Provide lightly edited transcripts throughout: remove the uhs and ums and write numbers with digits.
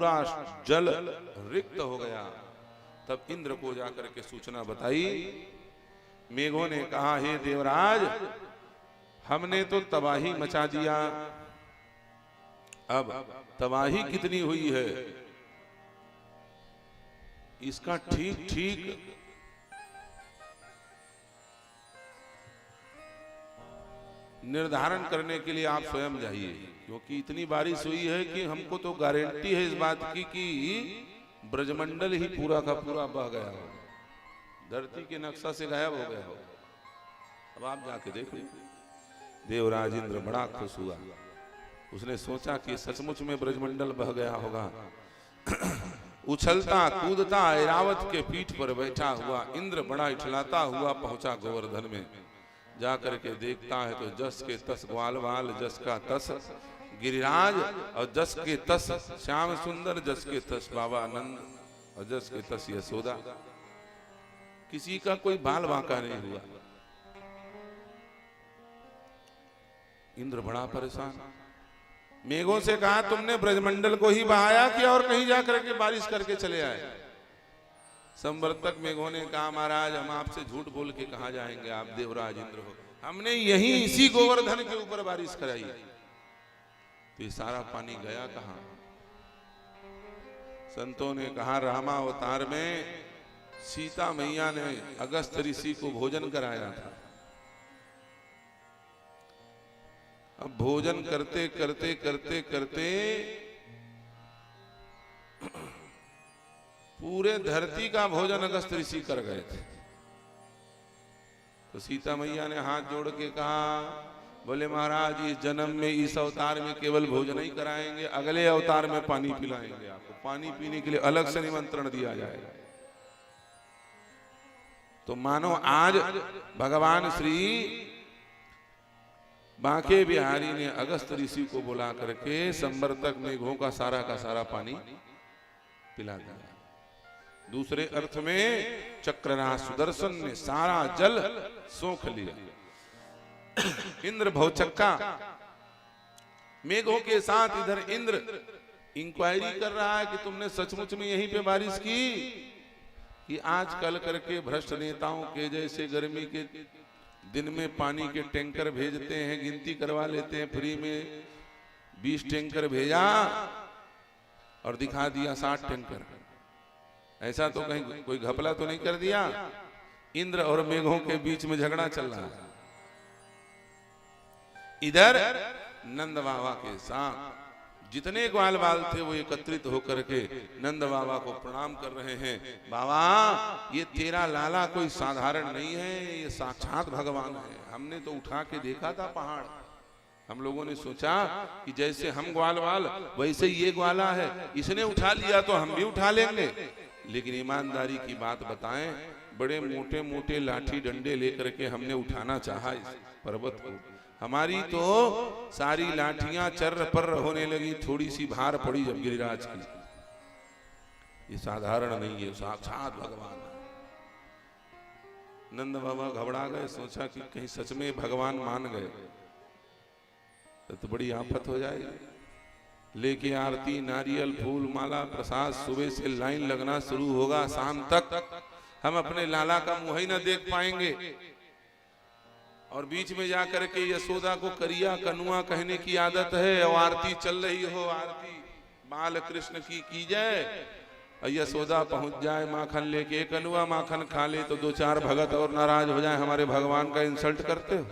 पूरा जल रिक्त हो गया। तब इंद्र को जाकर के सूचना बताई। मेघों ने कहा, हे देवराज, हमने तो तबाही मचा दिया, अब तबाही कितनी हुई है इसका ठीक ठीक निर्धारण करने के लिए आप स्वयं जाइए, क्योंकि इतनी बारिश हुई है कि हमको तो गारंटी है इस बात की कि ब्रजमंडल ही पूरा का पूरा बह गया हो, धरती के नक्शा से गायब हो गया हो। अब आप जाके देखो। देवराज इंद्र बड़ा खुश हुआ। उसने सोचा कि सचमुच में ब्रजमंडल बह गया होगा। उछलता कूदता ऐरावत के पीठ पर बैठा हुआ इंद्र बड़ा इठलाता हुआ पहुंचा गोवर्धन में। जाकर के देखता है तो जस के तस ग्वाल वाल, जस का तस गिरिराज, और जस के तस श्याम सुंदर, जस के तस बाबा आनंद, और जस के तस यशोदा। किसी का कोई बाल बांका नहीं हुआ। इंद्र बड़ा परेशान। मेघों से कहा, तुमने ब्रजमंडल को ही बहाया कि और कहीं जाकर के बारिश करके चले आए? संवर्तक मेघों ने कहा, महाराज हम आपसे झूठ बोल के कहां जाएंगे, आप देवराज इंद्र हो, हमने यही इसी गोवर्धन के ऊपर बारिश कराई। तो ये सारा पानी गया कहां? संतों ने कहा, रामावतार में सीता मैया ने अगस्त ऋषि को भोजन कराया था। अब भोजन करते करते करते करते पूरे धरती का भोजन अगस्त ऋषि कर गए थे। तो सीता मैया ने हाथ जोड़ के कहा, बोले महाराज इस जन्म में इस अवतार में केवल भोजन ही कराएंगे, अगले अवतार में पानी पिलाएंगे, आपको पानी पीने के लिए अलग से निमंत्रण दिया जाएगा। तो मानो आज भगवान श्री बांके बिहारी ने अगस्त ऋषि को बुला करके संवर्तक मेघों का सारा पानी पिला दिया। दूसरे अर्थ में चक्रराज सुदर्शन ने सारा जल सोख लिया। इंद्र भवचक्का मेघों के साथ इधर इंद्र इंक्वायरी कर रहा है कि तुमने सचमुच में यहीं पे बारिश की, कि आजकल करके भ्रष्ट नेताओं के जैसे गर्मी के दिन में पानी के टैंकर भेजते हैं, गिनती करवा लेते हैं फ्री में, 20 टैंकर भेजा और दिखा दिया 60 टैंकर। ऐसा तो कहीं कोई घपला तो नहीं कर दिया? इंद्र और मेघों के बीच में झगड़ा चल रहा है। इधर नंद बाबा के साथ जितने ग्वाल बाल थे वो एकत्रित होकर के नंद बाबा को प्रणाम कर रहे हैं। बाबा ये तेरा लाला कोई साधारण नहीं है, ये साक्षात भगवान है। हमने तो उठा के देखा था पहाड़, हम लोगों ने सोचा कि जैसे हम ग्वाल बाल वैसे ये ग्वाला है, इसने उठा लिया तो हम भी उठा लेंगे। लेकिन ईमानदारी की बात बताएं, बड़े मोटे मोटे लाठी डंडे लेकर के हमने उठाना चाहा इस पर्वत को। हमारी तो सारी लाठियां चर्र पर्र होने लगी, थोड़ी सी भार पड़ी जब गिरिराज की। ये साधारण नहीं है, साक्षात भगवान है। नंद बाबा घबरा गए, सोचा कि कहीं सच में भगवान मान गए तो बड़ी आफत हो जाएगी। लेके आरती, नारियल, फूल, माला, प्रसाद, सुबह से लाइन लगना शुरू होगा, शाम तक हम अपने लाला का मुंह ही न देख पाएंगे। और बीच में जाकर के यशोदा को करिया कनुआ कहने की आदत है, और आरती चल रही हो, आरती बाल कृष्ण की जय, और यशोदा पहुंच जाए माखन लेके, कनुआ माखन खा ले तो 2-4 भगत और नाराज हो जाए, हमारे भगवान का इंसल्ट करते हो।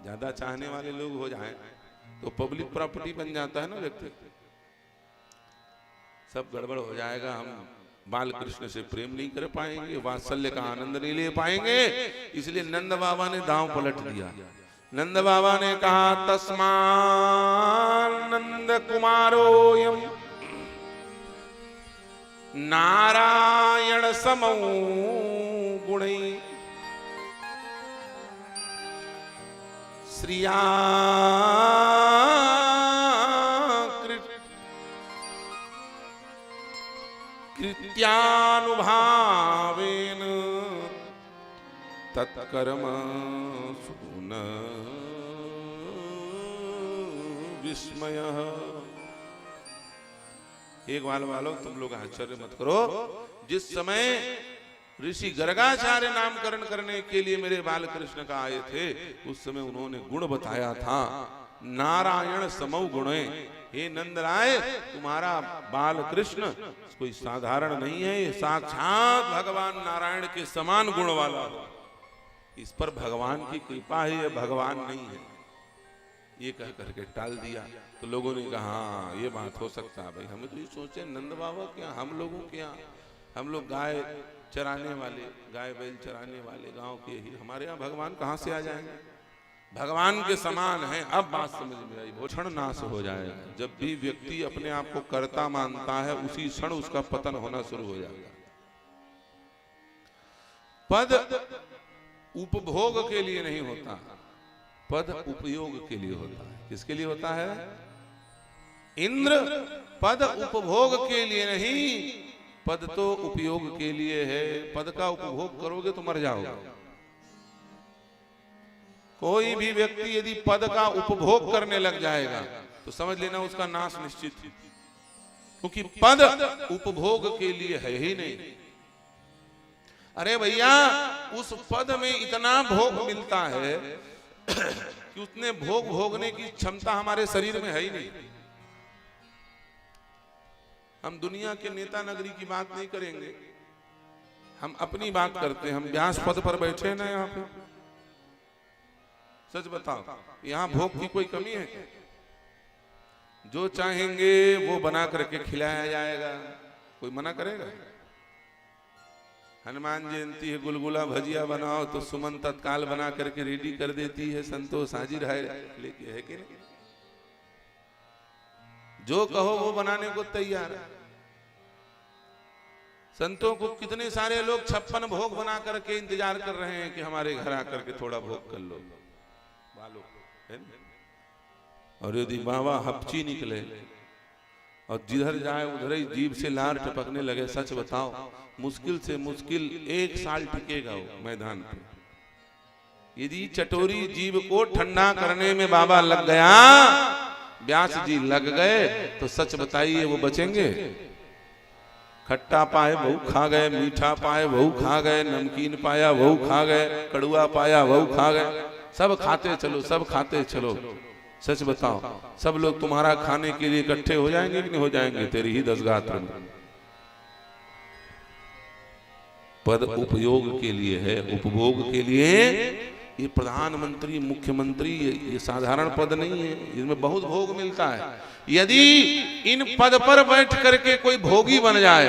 ज्यादा चाहने वाले लोग हो जाएं तो पब्लिक प्रॉपर्टी बन जाता है ना व्यक्ति, सब गड़बड़ हो जाएगा। हम बाल कृष्ण से प्रेम नहीं कर पाएंगे, वात्सल्य का आनंद नहीं ले पाएंगे। इसलिए नंद बाबा ने दांव पलट दिया। नंद बाबा ने कहा, तस्मानंद कुमारोयम नारायण समौ गुणै श्रिया कृत्यानुभावेन तत्कर्म सुन विस्मयः। एक ग्वाल वालों तुम लोग आश्चर्य मत करो, जिस समय ऋषि गर्गाचार्य नामकरण करने के लिए मेरे बाल कृष्ण का आए थे, उस समय उन्होंने गुण बताया था, नारायण समौ गुणे। हे नंदराय, तुम्हारा बाल कृष्ण कोई साधारण नहीं है, ये साक्षात भगवान नारायण के समान गुण वाला है। इस पर भगवान की कृपा है, ये भगवान नहीं है। ये कह करके टाल दिया। तो लोगों ने कहा हाँ ये बात हो सकता है भाई। हमें तो ये सोचे नंद बाबा क्या, हम लोगों के यहाँ, हम लोग गाय चराने वाले, गाय बैल चराने वाले गांव के ही, हमारे यहाँ भगवान कहाँ से आ जाएंगे, भगवान के समान है। अब बात समझ में आई, भूषण नाश हो जाएगा। जब भी व्यक्ति अपने आप को कर्ता मानता है, उसी क्षण उसका पतन होना शुरू हो जाएगा। पद उपभोग के लिए नहीं होता, पद उपयोग के लिए होता है। किसके लिए होता है? इंद्र पद उपभोग के लिए नहीं, पद तो उपयोग के लिए है। पद का उपभोग करोगे तो मर जाओगे। कोई भी व्यक्ति यदि पद का उपभोग करने लग जाएगा तो समझ लेना उसका नाश निश्चित है, क्योंकि पद उपभोग के लिए है ही नहीं। अरे भैया, उस पद में इतना भोग मिलता है कि उतने भोग भोगने की क्षमता हमारे शरीर में है ही नहीं। हम दुनिया के नेता नगरी की बात नहीं करेंगे, हम अपनी बात करते हैं। हम व्यास पद पर बैठे हैं ना यहाँ पे, सच बताओ यहाँ भोग की कोई कमी है? जो चाहेंगे वो बना करके खिलाया जाएगा, कोई मना करेगा? हनुमान जयंती है, गुलगुला भजिया बनाओ तो सुमन तत्काल बना करके रेडी कर देती है, संतोष हाजिर है लेके, है कि नहीं? जो कहो वो बनाने को तैयार है। संतों को कितने सारे लोग 56 भोग बना करके इंतजार कर रहे हैं कि हमारे घर आकर के थोड़ा भोग कर लो, है ना? और यदि बाबा हपची निकले और जिधर जाए उधर ही जीभ से लार टपकने लगे, सच बताओ मुश्किल से मुश्किल 1 साल टिकेगा वो मैदान पे। यदि चटोरी जीभ को ठंडा करने में बाबा लग गया, व्यास जी लग गए, तो सच बताइए वो बचेंगे? खट्टा पाए वहू खा गए, मीठा पाए वहू खा गए, नमकीन पाया वहू खा गए, कड़ुआ पाया वहू खा गए, सब खाते चलो, सब खाते चलो। सच बताओ सब लोग तुम्हारा खाने के लिए इकट्ठे हो जाएंगे कि नहीं हो जाएंगे? तेरी ही 10 गात्र में। पद उपयोग के लिए है, उपभोग के लिए। ये प्रधानमंत्री, मुख्यमंत्री, ये साधारण पद नहीं है, इसमें बहुत भोग मिलता है। यदि इन पद पर बैठ करके कोई भोगी बन जाए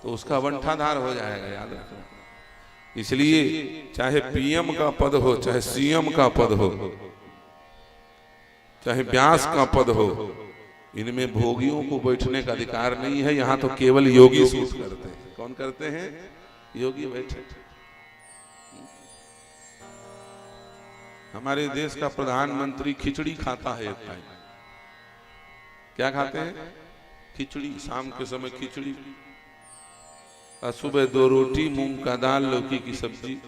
तो उसका वंठाधार हो जाएगा, याद रखना। इसलिए चाहे पीएम का पद हो, चाहे सीएम का पद हो, चाहे व्यास का पद हो, इनमें भोगियों को बैठने का अधिकार नहीं है। यहाँ तो केवल योगी सूट करते हैं। कौन करते हैं? योगी बैठे। हमारे देश का प्रधानमंत्री खिचड़ी खाता है एक टाइम। क्या खाते हैं? खिचड़ी। शाम के समय खिचड़ी, और सुबह 2 रोटी, मूंग का दाल, लौकी की सब्जी,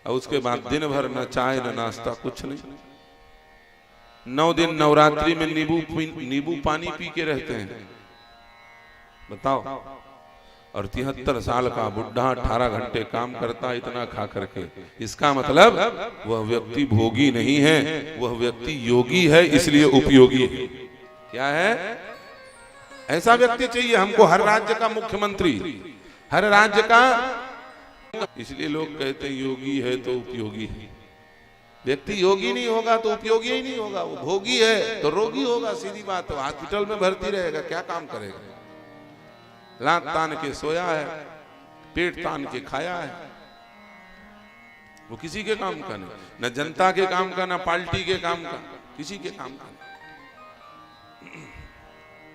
और उसके बाद दिन भर न चाय न नाश्ता, कुछ नहीं। 9 दिन नवरात्रि में नींबू पानी पी के रहते हैं, बताओ। और 73 साल का बुढ़ा 18 घंटे काम करता, इतना खा करके। इसका मतलब वह व्यक्ति भोगी नहीं है, वह व्यक्ति योगी है, इसलिए उपयोगी है। क्या है? ऐसा व्यक्ति चाहिए हमको, हर राज्य का मुख्यमंत्री, हर राज्य का। इसलिए लोग कहते हैं योगी है तो उपयोगी है। व्यक्ति योगी नहीं होगा तो उपयोगी ही नहीं होगा। वो भोगी है तो रोगी होगा, सीधी बात है। हॉस्पिटल में भर्ती रहेगा, क्या काम करेगा? लात तान के सोया है, पेट तान के खाया है। वो किसी के काम का नहीं, न जनता के काम का, न पार्टी के काम का, किसी के काम का।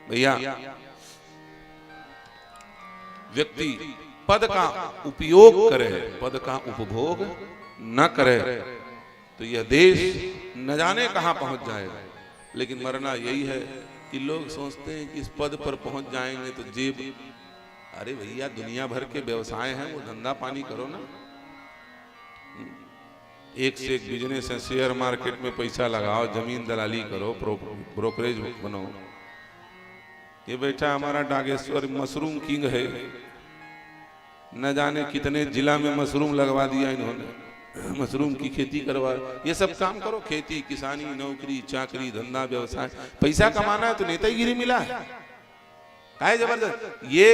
भैया, व्यक्ति पद का उपयोग करे, पद का उपभोग न करे तो यह देश न जाने कहां पहुंच जाएगा। लेकिन मरना यही है कि लोग सोचते हैं कि इस पद पर पहुंच जाएंगे तो जेब। अरे भैया, दुनिया भर के व्यवसाय हैं, वो धंधा पानी करो ना। एक से एक बिजनेस है, शेयर मार्केट में पैसा लगाओ, जमीन दलाली करो, ब्रोकरेज बनो। ये बैठा हमारा डागेश्वर मशरूम किंग है, न जाने कितने जिला में मशरूम लगवा दिया इन्होंने, मशरूम की खेती करवा। ये सब काम करो, खेती किसानी नौकरी चाकरी धंधा व्यवसाय, पैसा कमाना है तो नेतागिरी मिला है जबरदस्त। ये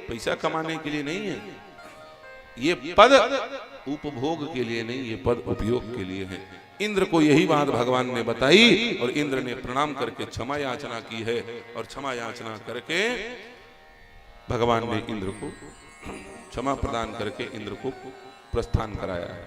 पैसा कमाने के लिए नहीं है, ये पद उपभोग के लिए नहीं, ये पद उपयोग के लिए है। इंद्र को यही बात भगवान ने बताई और इंद्र ने प्रणाम करके क्षमा याचना की है, और क्षमा याचना करके भगवान ने इंद्र को क्षमा प्रदान करके इंद्र को प्रस्थान कराया है।